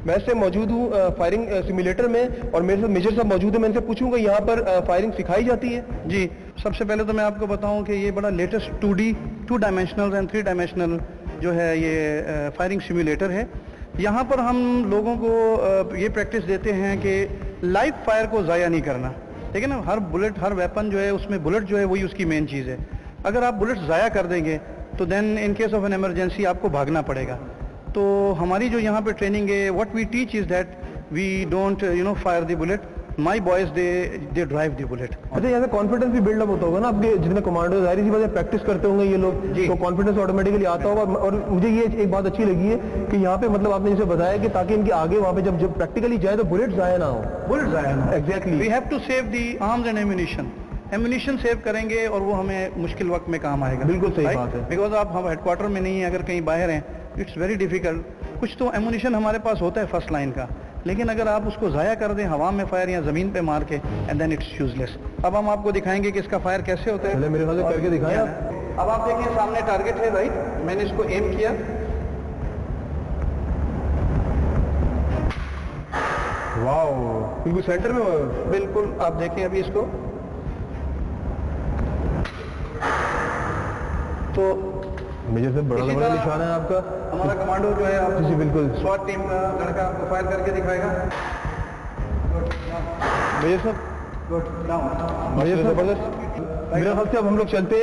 मैं से मौजूद हूँ फायरिंग सिमुलेटर में और मेरे साथ मेजर साहब मौजूद है। मैं इनसे पूछूंगा यहाँ पर फायरिंग सिखाई जाती है? जी, सबसे पहले तो मैं आपको बताऊं कि ये बड़ा latest 2D 2 dimensional and 3 dimensional जो है ये फायरिंग सिमुलेटर है। यहाँ पर हम लोगों को ये प्रैक्टिस देते हैं कि लाइव फायर को ज़ाया नहीं करना। लेकिन हर बुलेट, हर वेपन जो है उसमें बुलेट जो है वही उसकी मेन चीज़ है। अगर आप बुलेट ज़ाया कर देंगे तो then in case of an emergency आपको भागना पड़ेगा। तो हमारी जो यहाँ पे ट्रेनिंग है, what we teach is that we don't fire the bullet, my boys they drive the bullet. अच्छा, यहाँ से कॉन्फिडेंस भी बिल्डअप होता होगा ना आपके जितने कमांडो, जाहिर सी बात है प्रैक्टिस करते होंगे ये लोग, तो कॉन्फिडेंस ऑटोमेटिकली आता होगा। और मुझे ये एक बात अच्छी लगी है कि यहाँ पे मतलब आपने जैसे बताया कि ताकि इनके आगे वहाँ पे जब प्रैक्टिकली जाए तो बुलेट जाया ना हो। बुलेट जाया ना, exactly. We have to save the arms and ammunition save करेंगे और वो हमें मुश्किल वक्त में काम आएगा। बिल्कुल सही बात है। बिकॉज आप हम हेडक्वार्टर में नहीं है, अगर कहीं बाहर हैं, इट्स वेरी डिफिकल्ट। कुछ तो एम्यूनिशन हमारे पास होता है फर्स्ट लाइन का, लेकिन अगर आप उसको ज़ाया कर दें हवा में फायर या ज़मीन पे मार के, एंड देन इट्स यूजलेस। अब हम आपको दिखाएंगे कि इसका फायर कैसे होता है। मेरे ख्याल से करके दिखाया। अब आप देखिए सामने टारगेट है, राइट, मैंने इसको एम किया, वाओ, बिल्कुल सेंटर में। बिल्कुल, आप देखें अभी इसको, तो मेजर से बड़ा निशान है आपका। हमारा कमांडो जो है आप जी बिल्कुल स्वाट टीम का लड़का आपको फायर करके दिखाएगा। मेजर साहब, मेजर साहब जबरदस्त। मेरे ख्याल से अब हम लोग चलते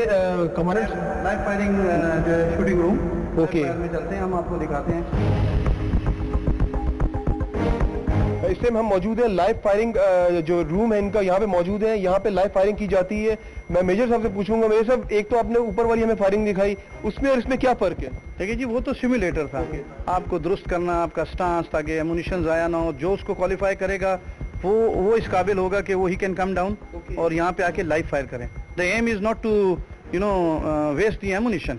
कमांडेंट लाइव फायरिंग जो है शूटिंग रूम, ओके में चलते हैं, हम आपको दिखाते हैं। इस टाइम हम मौजूद हैं लाइव फायरिंग जो रूम है इनका, यहाँ पे मौजूद है। यहाँ पे लाइव फायरिंग की जाती है। मैं मेजर साहब से पूछूंगा, मेजर साहब एक तो आपने ऊपर वाली हमें फायरिंग दिखाई, उसमें और इसमें क्या फर्क है? देखिए जी, वो तो सिमुलेटर था। आपको दुरुस्त करना आपका स्टांस, ताकि एमुनिशन ज़ाया ना हो। जो उसको क्वालिफाई करेगा वो इस काबिल होगा कि वो ही कैन कम डाउन और यहाँ पे आके लाइव फायर करें। The aim is not to waste the ammunition.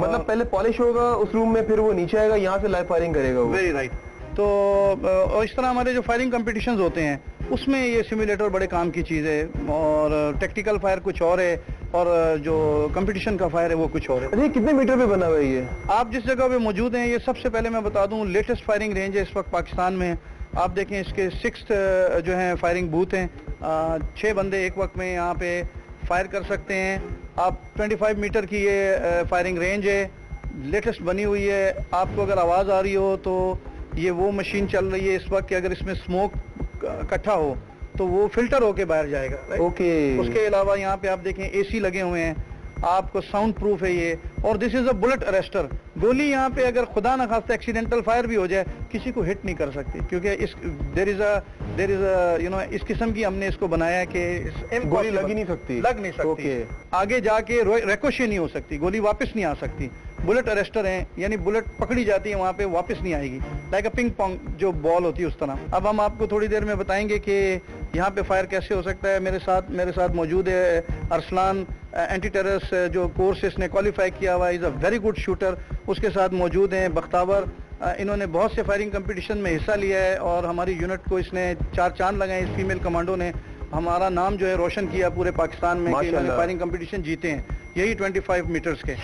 मतलब पहले पॉलिश होगा उस रूम में, फिर वो नीचे आएगा, यहाँ से लाइव फायरिंग करेगा वो। Very right. तो और इस तरह हमारे जो फायरिंग कंपटीशंस होते हैं उसमें ये सिमुलेटर बड़े काम की चीज़ है, और टेक्निकल फायर कुछ और है और जो कंपटीशन का फायर है वो कुछ और है। अच्छा, कितने मीटर पे बना हुआ है ये? आप जिस जगह पे मौजूद हैं, ये सबसे पहले मैं बता दूं लेटेस्ट फायरिंग रेंज है इस वक्त पाकिस्तान में। आप देखें इसके 6 जो हैं फायरिंग बूथ हैं, 6 बंदे एक वक्त में यहाँ पे फायर कर सकते हैं। आप 25 मीटर की ये फायरिंग रेंज है, लेटेस्ट बनी हुई है। आपको अगर आवाज़ आ रही हो तो ये वो मशीन चल रही है इस वक्त कि अगर इसमें स्मोक इकट्ठा हो तो वो फिल्टर होके बाहर जाएगा। ओके। उसके अलावा यहाँ पे आप देखें एसी लगे हुए हैं, आपको साउंड प्रूफ है ये, और this is a bullet arrester. गोली यहाँ पे अगर खुदा न खास्ता एक्सीडेंटल फायर भी हो जाए किसी को हिट नहीं कर सकती, क्योंकि इस देर इज अ इस किस्म की हमने इसको बनाया है कि गोली लग ही नहीं सकती, लग नहीं सकती। आगे जाके रिकोशे नहीं हो सकती, गोली वापस नहीं आ सकती। बुलेट अरेस्टर हैं, यानी बुलेट पकड़ी जाती है वहाँ पे वापस नहीं आएगी, लाइक अ पिंग पोंग जो बॉल होती है उस तरह। अब हम आपको थोड़ी देर में बताएंगे कि यहाँ पे फायर कैसे हो सकता है। मेरे साथ मौजूद है अरसलान, एंटी टेररिस्ट जो कोर्स इसने क्वालिफाई किया हुआ, is a very good shooter. उसके साथ मौजूद हैं बख्तावर, इन्होंने बहुत से फायरिंग कंपटीशन में हिस्सा लिया है और हमारी यूनिट को इसने 4 चांद लगाए। इस फीमेल कमांडो ने हमारा नाम जो है रोशन किया पूरे पाकिस्तान में कि इन्होंने फायरिंग कंपटीशन जीते हैं, यही 25 मीटर्स के।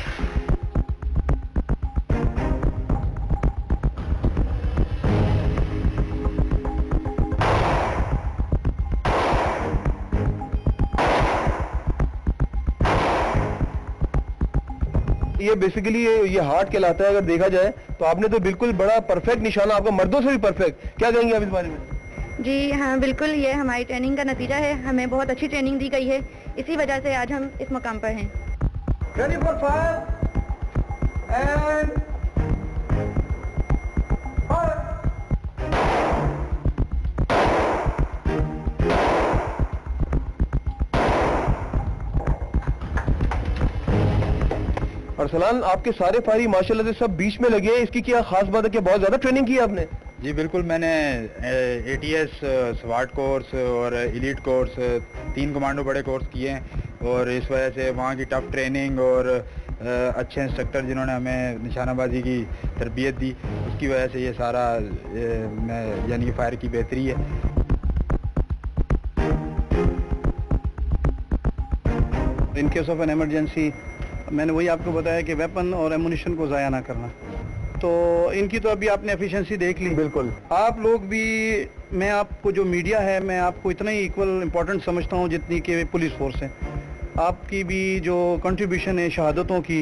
ये बेसिकली ये हार्ट कहलाता है अगर देखा जाए तो। आपने तो बिल्कुल बड़ा परफेक्ट निशाना, आपका मर्दों से भी परफेक्ट। क्या कहेंगे आप इस बारे में? जी हाँ, बिल्कुल ये हमारी ट्रेनिंग का नतीजा है। हमें बहुत अच्छी ट्रेनिंग दी गई है, इसी वजह से आज हम इस मुकाम पर हैं। Ready for fire and fire. Arsalan, आपके सारे फायरी माशाल्लाह से सब बीच में लगे हैं, इसकी क्या खास बात है? कि बहुत ज्यादा ट्रेनिंग की है आपने? जी बिल्कुल, मैंने ATS, स्वाट कोर्स और एलीट कोर्स, 3 कमांडो बड़े कोर्स किए हैं, और इस वजह से वहाँ की टफ ट्रेनिंग और अच्छे इंस्ट्रक्टर जिन्होंने हमें निशानाबाजी की तरबियत दी, उसकी वजह से ये सारा यानी कि फायर की बेहतरी है। In case of an emergency मैंने वही आपको बताया कि वेपन और एमुनिशन को ज़ाया ना करना। तो इनकी तो अभी आपने एफिशिएंसी देख ली। बिल्कुल। आप लोग भी, मैं आपको जो मीडिया है मैं आपको इतना ही इक्वल इम्पोर्टेंट समझता हूँ जितनी कि पुलिस फोर्स है। आपकी भी जो कंट्रीब्यूशन है शहादतों की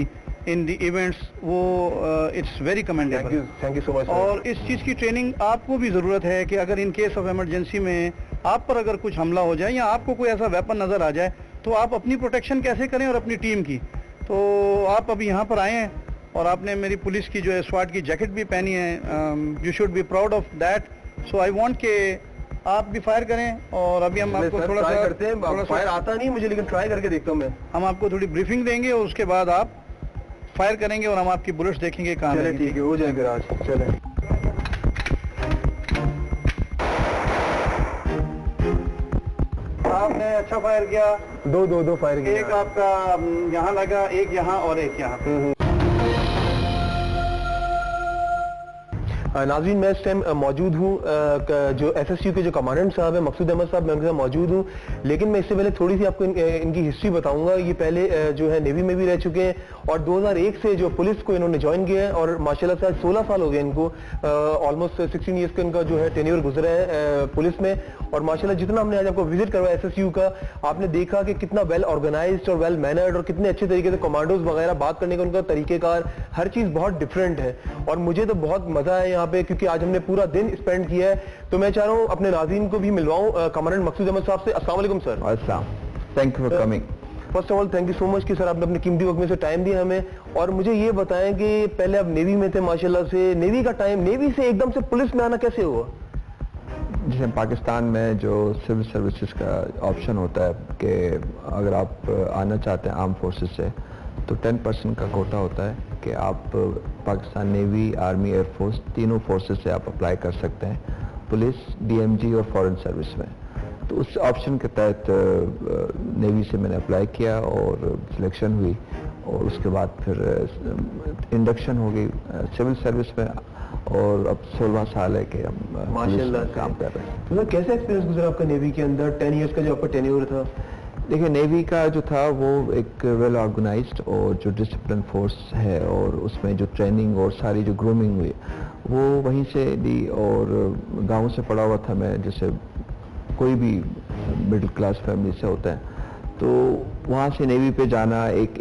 इन दी इवेंट्स, वो it's very commendable. Thank you so much. और इस चीज़ की ट्रेनिंग आपको भी ज़रूरत है कि अगर इन केस ऑफ इमरजेंसी में आप पर अगर कुछ हमला हो जाए या आपको कोई ऐसा वेपन नज़र आ जाए तो आप अपनी प्रोटेक्शन कैसे करें और अपनी टीम की। तो आप अभी यहाँ पर आए हैं और आपने मेरी पुलिस की जो है स्वाट की जैकेट भी पहनी है। You should be proud of that. So I want के आप भी फायर करें, और अभी हम आपको थोड़ा सा करते हैं। फायर आता नहीं मुझे, लेकिन ट्राई करके देखता हूँ मैं। हम आपको थोड़ी ब्रीफिंग देंगे और उसके बाद आप फायर करेंगे और हम आपकी बुलेट्स देखेंगे कहाँ। चले ठीक है, हो जाए फिर आज। चले। आपने अच्छा फायर किया। दो फायर किया। एक आपका यहाँ लगा, एक यहाँ और एक यहाँ। नाज़रीन, मैं इस टाइम मौजूद हूँ जो SSU के जो कमांडेंट साहब हैं मकसूद अहमद साहब, मैं उनके साथ मौजूद हूँ। लेकिन मैं इससे पहले थोड़ी सी आपको इनकी हिस्ट्री बताऊंगा। ये पहले जो है नेवी में भी रह चुके हैं और 2001 से जो पुलिस को इन्होंने ज्वाइन किया है, और माशाल्लाह से आज 16 साल हो गए इनको। ऑलमोस्ट 16 ईयर्स का इनका जो है टेन्योर गुजरा है पुलिस में। और माशाल्लाह जितना हमने आज आपको विजिट करवाया SSU का, आपने देखा कि कितना वेल ऑर्गेनाइज्ड और वेल मैनर्ड और कितने अच्छे तरीके से कमांडोज वगैरह बात करने का उनका तरीकेकार, हर चीज़ बहुत डिफरेंट है। और मुझे तो बहुत मजा है यहाँ पे, क्योंकि आज हमने पूरा दिन स्पेंड किया है। तो मैं चाह रहा हूँ अपने नाज़रीन को भी मिलवाऊं कमांडेंट मकसूद अहमद साहब से। अस्सलाम वालेकुम सर। अस्सलाम, thank you for coming. First of all thank you so much कि सर आपने अपने कीमती वक्त में से टाइम दिया हमें। और मुझे ये बताएं कि पहले आप नेवी में थे माशाल्लाह से, नेवी का टाइम, नेवी से एकदम से पुलिस में आना कैसे हुआ? जैसे पाकिस्तान में जो सिविल सर्विसेज का ऑप्शन होता है कि अगर आप आना चाहते हैं आर्म फोर्सेस से तो 10% का कोटा होता है कि आप पाकिस्तान नेवी, आर्मी, एयरफोर्स तीनों फोर्सेस से आप अप्लाई कर सकते हैं पुलिस, डीएमजी और फॉरेन सर्विस में। तो उस ऑप्शन के तहत नेवी से मैंने अप्लाई किया और सिलेक्शन हुई और उसके बाद फिर इंडक्शन हो गई सिविल सर्विस में और अब 16 साल है कि हम माशाल्लाह काम कर रहे हैं। तो कैसा एक्सपीरियंस गुजरा आपका नेवी के अंदर 10 इयर्स का जो आपका टेन्योर था? देखिए नेवी का जो था वो एक वेल ऑर्गेनाइज्ड और जो डिसिप्लिन फोर्स है और उसमें जो ट्रेनिंग और सारी जो ग्रूमिंग हुई वो वहीं से ली और गांव से पढ़ा हुआ था मैं, जैसे कोई भी मिडिल क्लास फैमिली से होता है, तो वहाँ से नेवी पे जाना एक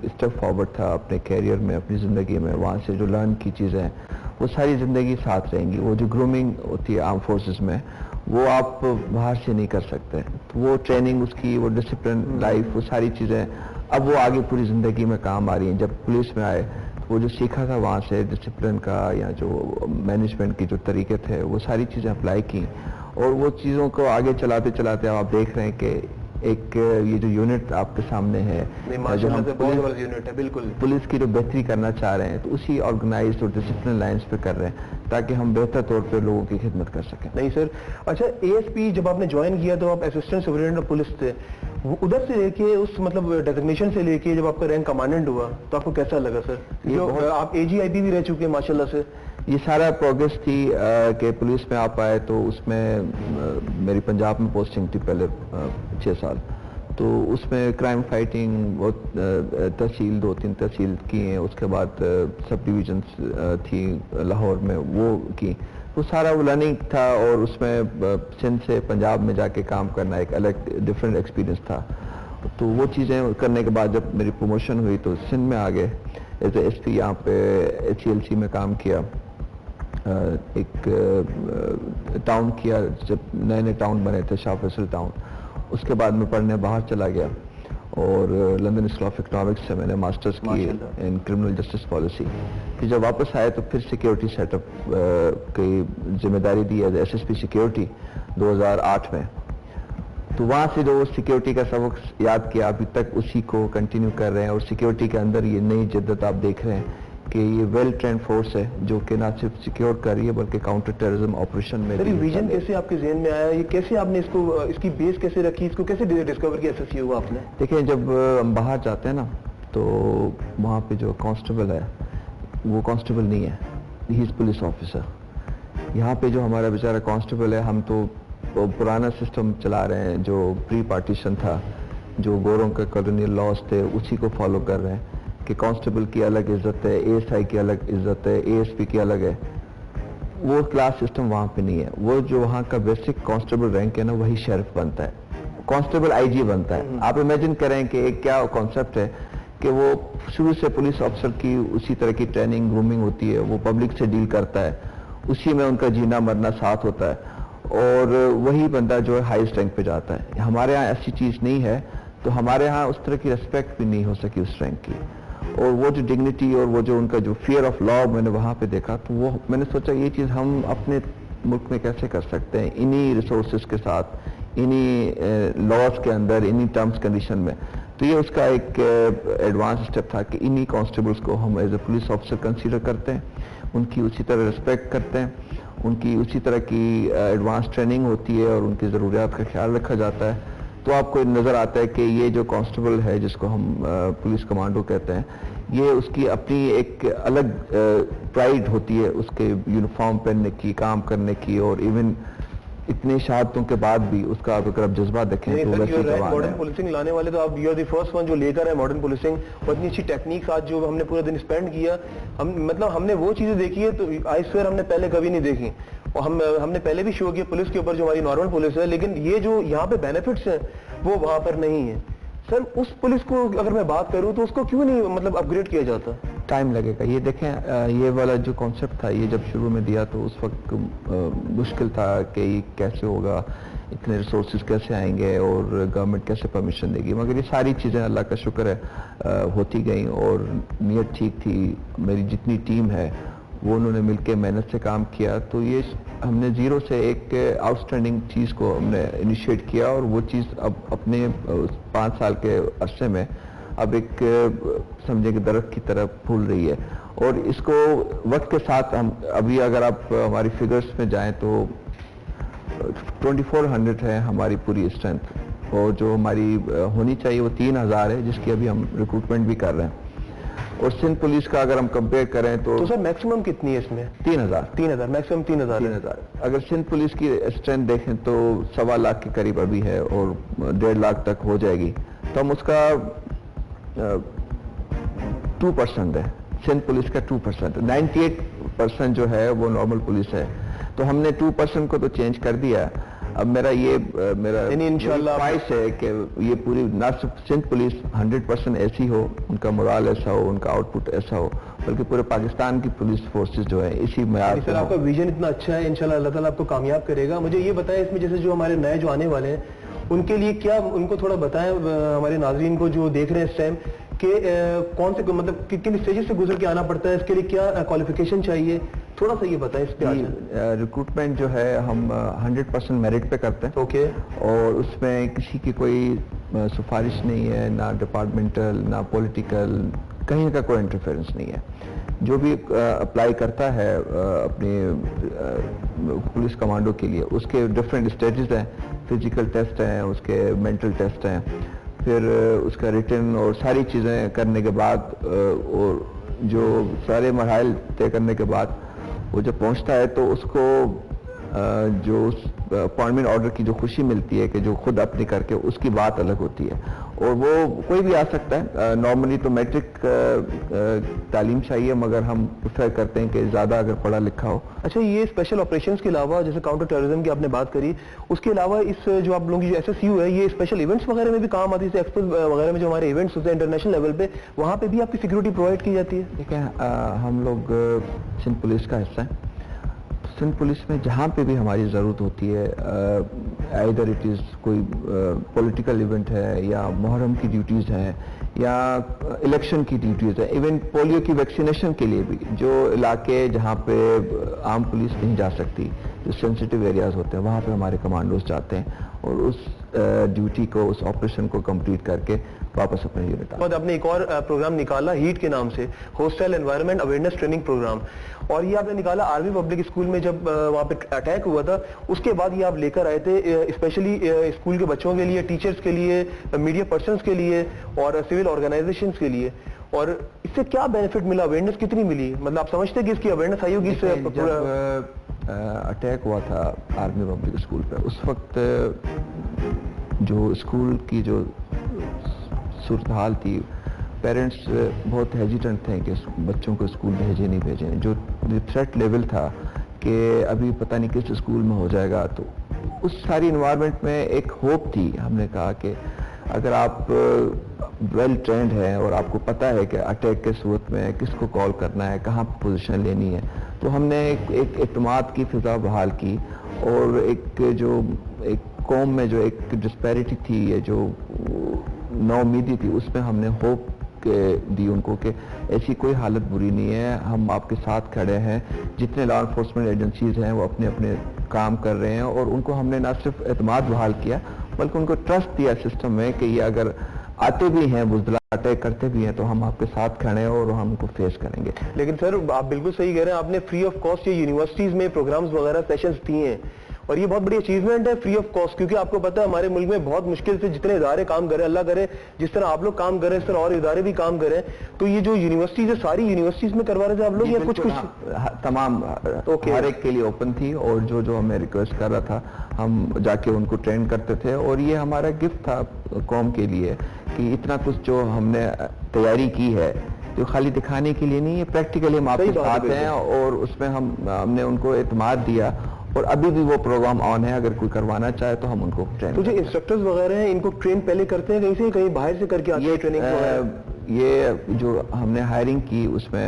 स्टेप फॉरवर्ड था अपने कैरियर में, अपनी ज़िंदगी में। वहाँ से जो लर्न की चीज़ें हैं वो सारी ज़िंदगी साथ रहेंगी। वो जो ग्रूमिंग होती है आर्म फोर्सेस में वो आप बाहर से नहीं कर सकते, तो वो ट्रेनिंग उसकी, वो डिसिप्लिन लाइफ, वो सारी चीज़ें अब वो आगे पूरी ज़िंदगी में काम आ रही हैं। जब पुलिस में आए तो वो जो सीखा था वहाँ से डिसिप्लिन का या जो मैनेजमेंट की जो तरीके थे वो सारी चीज़ें अप्लाई की और वो चीज़ों को आगे चलाते चलाते आप देख रहे हैं कि एक ये जो यूनिट आपके सामने है, जो हम बहुत यूनिट है, बिल्कुल पुलिस की जो बेहतरी करना चाह रहे हैं तो उसी ऑर्गेनाइज्ड और डिसिप्लिन लाइंस पे कर रहे हैं ताकि हम बेहतर तौर पे लोगों की खिदमत कर सकें। नहीं सर, अच्छा एएसपी जब आपने ज्वाइन किया तो आप असिस्टेंट सुपरिटेंडेंट ऑफ पुलिस थे, उधर से लेके उस मतलब डेजिग्नेशन से लेके जब आपका रैंक कमांडेंट हुआ तो आपको कैसा लगा सर? आप AGIP भी रह चुके हैं माशाल्लाह से। ये सारा प्रोग्रेस थी कि पुलिस में आप आए तो उसमें मेरी पंजाब में पोस्टिंग थी पहले 6 साल, तो उसमें क्राइम फाइटिंग बहुत तहसील 2-3 तहसील की हैं, उसके बाद सब डिविजन्स थी लाहौर में वो की, तो सारा वो लर्निंग था और उसमें सिंध से पंजाब में जाके काम करना एक अलग डिफरेंट एक्सपीरियंस था। तो वो चीज़ें करने के बाद जब मेरी प्रमोशन हुई तो सिंध में आ गए एज ए SP, यहाँ पे HCLC में काम किया, एक टाउन किया जब नए नए टाउन बने थे, शाह फैसल टाउन। उसके बाद मैं पढ़ने बाहर चला गया और लंदन स्कूल ऑफ इकोनॉमिक्स से मैंने मास्टर्स की इन क्रिमिनल जस्टिस पॉलिसी। फिर जब वापस आए तो फिर सिक्योरिटी सेटअप की जिम्मेदारी दी एज SSP सिक्योरिटी 2008 में। तो वहाँ से जो सिक्योरिटी का सबक याद किया अभी तक उसी को कंटिन्यू कर रहे हैं और सिक्योरिटी के अंदर ये नई जिद्दत आप देख रहे हैं कि ये वेल ट्रेंड फोर्स है जो कि ना सिर्फ सिक्योर कर रही है बल्कि काउंटर टेररिज्म ऑपरेशन में। सर विजन कैसे आपके ज़हन में आया, ये कैसे आपने इसको, इसकी बेस कैसे रखी, इसको कैसे डिस्कवर किया SSC हुआ आपने? देखिए जब हम बाहर जाते हैं ना तो वहाँ पे जो कांस्टेबल है वो कांस्टेबल नहीं है, ही इज़ पुलिस ऑफिसर। यहाँ पे जो हमारा बेचारा कांस्टेबल है, हम तो पुराना सिस्टम चला रहे हैं जो प्री पार्टीशन था, जो गोरों के कॉलोनियल लॉज थे उसी को फॉलो कर रहे हैं कि कांस्टेबल की अलग इज्जत है, ASI की अलग इज्जत है, ASP की अलग है। वो क्लास सिस्टम वहाँ पे नहीं है। वो जो वहाँ का बेसिक कांस्टेबल रैंक है ना वही शेरिफ बनता है, कांस्टेबल IG बनता है। आप इमेजिन करें कि एक क्या कॉन्सेप्ट है कि वो शुरू से पुलिस ऑफिसर की उसी तरह की ट्रेनिंग ग्रूमिंग होती है, वो पब्लिक से डील करता है, उसी में उनका जीना मरना साथ होता है और वही बंदा जो है हाईएस्ट रैंक पे जाता है। हमारे यहाँ ऐसी चीज़ नहीं है, तो हमारे यहाँ उस तरह की रिस्पेक्ट भी नहीं हो सकी उस रैंक की। और वो जो डिग्निटी और वो जो उनका जो फियर ऑफ लॉ मैंने वहाँ पे देखा, तो वो मैंने सोचा ये चीज़ हम अपने मुल्क में कैसे कर सकते हैं इन्हीं रिसोर्सेज के साथ, इन्हीं लॉज के अंदर, इन्हीं टर्म्स कंडीशन में। तो ये उसका एक एडवांस स्टेप था कि इन्हीं कांस्टेबल्स को हम as a police officer consider करते हैं, उनकी उसी तरह रिस्पेक्ट करते हैं, उनकी उसी तरह की एडवांस ट्रेनिंग होती है और उनकी ज़रूरियात का ख्याल रखा जाता है। तो आपको नज़र आता है कि ये जो कांस्टेबल है जिसको हम पुलिस कमांडो कहते हैं, ये उसकी अपनी एक अलग प्राइड होती है उसके यूनिफॉर्म पहनने की, काम करने की, और इवन इतने शहादतों के बाद भी उसका अगर आप जज्बा देखें तो वैसे मॉडर्न पुलिसिंग लाने वाले तो आप you are the first one जो लेकर है मॉडर्न पुलिसिंग, और इतनी अच्छी टेक्निक आज जो हमने पूरा दिन स्पेंड किया, हम मतलब हमने वो चीजें देखी है तो आई स्वेयर हमने पहले कभी नहीं देखी। और हमने पहले भी शो किया पुलिस के ऊपर जो हमारी नॉर्मल पुलिस है, लेकिन ये जो यहाँ पे बेनिफिट्स हैं वो वहाँ पर नहीं है। सर उस पुलिस को अगर मैं बात करूं तो उसको क्यों नहीं मतलब अपग्रेड किया जाता? टाइम लगेगा। ये देखें ये वाला जो कॉन्सेप्ट था ये जब शुरू में दिया तो उस वक्त मुश्किल था कि ये कैसे होगा, इतने रिसोर्सेज कैसे आएंगे और गवर्नमेंट कैसे परमिशन देगी, मगर ये सारी चीज़ें अल्लाह का शुक्र है होती गई और नीयत ठीक थी। मेरी जितनी टीम है वो उन्होंने मिलकर मेहनत से काम किया, तो ये हमने जीरो से एक आउटस्टैंडिंग चीज़ को हमने इनिशिएट किया और वो चीज़ अब अपने 5 साल के अरसे में अब एक समझे कि दरख्त की तरह फूल रही है। और इसको वक्त के साथ हम अभी अगर आप हमारी फिगर्स में जाएं तो 2400 है हमारी पूरी स्ट्रेंथ, और जो हमारी होनी चाहिए वो 3000 है, जिसकी अभी हम रिक्रूटमेंट भी कर रहे हैं। और सिंध पुलिस का अगर हम कंपेयर करें तो सर मैक्सिमम कितनी है इसमें? 3000 मैक्सिमम 3000। अगर सिंध पुलिस की स्ट्रेंथ देखें तो 1.25 लाख के करीब अभी है और 1.5 लाख तक हो जाएगी, तो हम उसका 2% है। सिंध पुलिस का 2%, 98% जो है वो नॉर्मल पुलिस है, तो हमने 2% को तो चेंज कर दिया। अब मेरा इंशाल्लाह ख्वाहिश है कि ये पूरी ना सिर्फ सिंध पुलिस 100% ऐसी हो, उनका मोराल ऐसा हो, उनका आउटपुट ऐसा हो, बल्कि पूरे पाकिस्तान की पुलिस फोर्सेस जो है इसी मयार सर आपका विजन इतना अच्छा है, इंशाल्लाह अल्लाह ताला आपको कामयाब करेगा। मुझे ये बताएं इसमें जैसे जो हमारे नए जो आने वाले हैं उनके लिए क्या, उनको थोड़ा बताएं हमारे नाजरीन को जो देख रहे हैं इस टाइम कि कौन से मतलब किन स्टेजेस से गुजर के आना पड़ता है, इसके लिए क्या क्वालिफिकेशन चाहिए, थोड़ा सा ये बताएं इस पे। रिक्रूटमेंट जो है हम 100% मेरिट पे करते हैं। ओके। और उसमें किसी की कोई सिफारिश नहीं है, ना डिपार्टमेंटल ना पॉलिटिकल, कहीं का कोई इंटरफेरेंस नहीं है। जो भी अप्लाई करता है अपने पुलिस कमांडो के लिए, उसके डिफरेंट स्टेजेस हैं, फिजिकल टेस्ट हैं, उसके मेंटल टेस्ट हैं, फिर उसका रिटन और सारी चीज़ें करने के बाद और जो सारे मरहल तय करने के बाद वो जब पहुंचता है तो उसको जो अपॉइंटमेंट ऑर्डर की जो खुशी मिलती है कि जो खुद अपनी करके, उसकी बात अलग होती है। और वो कोई भी आ सकता है। नॉर्मली तो मैट्रिक तालीम चाहिए, मगर हम प्रेफर करते हैं कि ज़्यादा अगर पढ़ा लिखा हो। अच्छा, ये स्पेशल ऑपरेशंस के अलावा जैसे काउंटर टेररिज्म की आपने बात करी, उसके अलावा इस जो आप लोगों की जो SSU है, ये स्पेशल इवेंट्स वगैरह में भी काम आती है? एक्सपो वगैरह में जो हमारे इवेंट्स होते हैं इंटरनेशनल लेवल पे, वहाँ पे भी आपकी सिक्योरिटी प्रोवाइड की जाती है? ठीक है, हम लोग सिंध पुलिस का हिस्सा हैं। सिंध पुलिस में जहाँ पे भी हमारी ज़रूरत होती है, आइदर इट इज़ कोई पॉलिटिकल इवेंट है या मुहर्रम की ड्यूटीज़ हैं या इलेक्शन की ड्यूटीज़ है, इवन पोलियो की वैक्सीनेशन के लिए भी, जो इलाके जहाँ पे आम पुलिस नहीं जा सकती, जो सेंसिटिव एरियाज़ होते हैं, वहाँ पे हमारे कमांडोज जाते हैं और उस ड्यूटी को, उस ऑपरेशन को कंप्लीट करके वापस अपने यूनिट आते हैं। आपने एक और प्रोग्राम निकाला हीट के नाम से, hostile environment awareness training program, और ये आपने निकाला आर्मी पब्लिक स्कूल में जब वहाँ पे अटैक हुआ था, उसके बाद ये आप लेकर आए थे स्पेशली स्कूल के बच्चों के लिए, टीचर्स के लिए, मीडिया पर्सन्स के लिए और सिविल ऑर्गेनाइजेशंस के लिए। और इससे क्या बेनिफिट मिला, अवेयरनेस कितनी मिली? मतलब आप समझते हैं कि इसकी अवेयरनेस आई होगी? जब अटैक हुआ था आर्मी पब्लिक स्कूल पे, उस वक्त जो स्कूल की जो सूरत हाल थी, पेरेंट्स बहुत हेजिटेंट थे कि बच्चों को स्कूल भेजे नहीं भेजे। जो थ्रेट लेवल था कि अभी पता नहीं किस स्कूल में हो जाएगा, तो उस सारी इन्वायरमेंट में एक होप थी। हमने कहा कि अगर आप वेल ट्रेंड हैं और आपको पता है कि अटैक के सूरत में किसको कॉल करना है, कहाँ पोजीशन लेनी है, तो हमने एक एतमाद की फिजा बहाल की। और एक कौम में जो एक डिस्पैरिटी थी, ये जो नाउमीदी थी, उसमें हमने होप दी उनको कि ऐसी कोई हालत बुरी नहीं है, हम आपके साथ खड़े हैं। जितने लॉ इन्फोर्समेंट एजेंसीज हैं वो अपने अपने काम कर रहे हैं, और उनको हमने ना सिर्फ एतमाद बहाल किया बल्कि उनको ट्रस्ट दिया सिस्टम में कि ये अगर आते भी हैं, बुज़दिला अटैक करते भी हैं, तो हम आपके साथ खड़े हैं और हम उनको फेस करेंगे। लेकिन सर आप बिल्कुल सही कह रहे हैं, आपने फ्री ऑफ कॉस्ट ये यूनिवर्सिटीज में प्रोग्राम्स वगैरह सेशंस दिए हैं, और ये बहुत बड़ी अचीवमेंट है, फ्री ऑफ कॉस्ट। क्योंकि आपको पता है हमारे मुल्क में बहुत मुश्किल से जितने इदारे काम कर रहे हैं, अल्लाह करे जिस तरह आप लोग काम कर रहे हैं इस तरह और इदारे भी काम कर रहे हैं, तो ये जो यूनिवर्सिटीज है सारी यूनिवर्सिटीज में करवा रहे थे आप लोग या कुछ तमाम हर एक के लिए ओपन थी, और जो हमें रिक्वेस्ट कर रहा था हम जाके उनको ट्रेन करते थे। और ये हमारा गिफ्ट था कौम के लिए कि इतना कुछ जो हमने तैयारी की है, जो खाली दिखाने के लिए नहीं है, प्रैक्टिकली हम आपके साथ हैं। और उसमें हमने उनको एतमाद दिया, और अभी भी वो प्रोग्राम ऑन है, अगर कोई करवाना चाहे तो हम उनको ट्रेन। तो जो इंस्ट्रक्टर्स वगैरह हैं इनको ट्रेन पहले करते हैं कहीं से, कहीं बाहर से करके आते हैं ट्रेनिंग? ये जो हमने हायरिंग की उसमें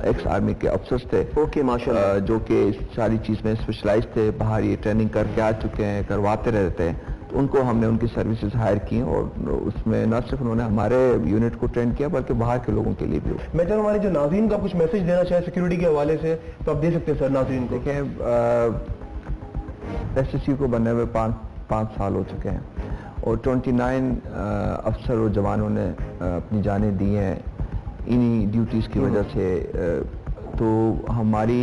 एक्स आर्मी के अफसर्स थे, ओके माशाल्लाह, जो कि सारी चीज में स्पेशलाइज थे, बाहर ये ट्रेनिंग करके आ चुके हैं, करवाते रहते हैं। तो उनको हमने उनकी सर्विसेज हायर की और उसमें न सिर्फ उन्होंने हमारे यूनिट को ट्रेन किया बल्कि बाहर के लोगों के लिए भी। मैं चाहूँ हमारे जो नाज़रीन का कुछ मैसेज देना चाहे सिक्योरिटी के हवाले से तो आप दे सकते हैं सर नाज़रीन को। देखें, SSU को बनने में 5 साल हो चुके हैं और 29 अफसर और जवानों ने अपनी जानें दी हैं इन्हीं ड्यूटीज़ की वजह से। तो हमारी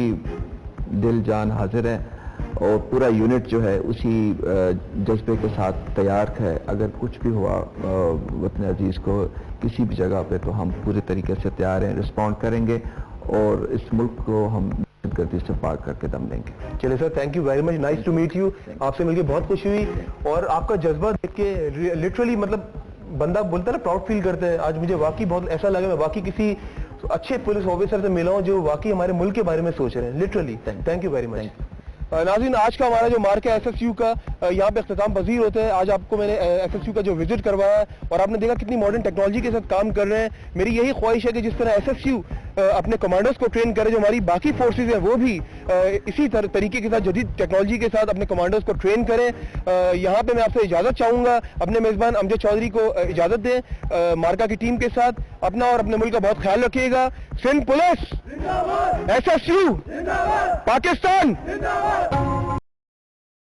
दिल जान हाजिर है और पूरा यूनिट जो है उसी जज्बे के साथ तैयार है। अगर कुछ भी हुआ वतन अजीज़ को किसी भी जगह पे तो हम पूरे तरीके से तैयार हैं, रिस्पॉन्ड करेंगे और इस मुल्क को हम गर्दी से पार करके दम देंगे। चलिए sir, thank you very much, nice to meet you. आपसे मिलकर बहुत खुशी हुई और आपका जज्बा देख के लिटरली मतलब बंदा बोलता है ना प्राउड फील करते हैं। आज मुझे वाकई बहुत ऐसा लगा मैं वाकई किसी अच्छे पुलिस ऑफिसर से मिला हूं जो वाकई हमारे मुल्क के बारे में सोच रहे हैं। Literally thank you very much. नाज़रीन, आज का हमारा जो मार्क है SSU का यहाँ पे अख्तिताम पजीर होता है। आज आपको मैंने SSU का जो विजिट करवाया और आपने देखा कितनी मॉडर्न टेक्नोलॉजी के साथ काम कर रहे हैं। मेरी यही ख्वाहिश है कि जिस तरह SSU अपने कमांडर्स को ट्रेन करे, जो हमारी बाकी फोर्सेज हैं वो भी इसी तरीके के साथ जदीद टेक्नोलॉजी के साथ अपने कमांडर्स को ट्रेन करें। यहाँ पे मैं आपसे इजाज़त चाहूँगा, अपने मेज़बान अमजद चौधरी को इजाज़त दें। मार्का की टीम के साथ अपना और अपने मुल्क का बहुत ख्याल रखिएगा। Sindh police, SSU, Pakistan.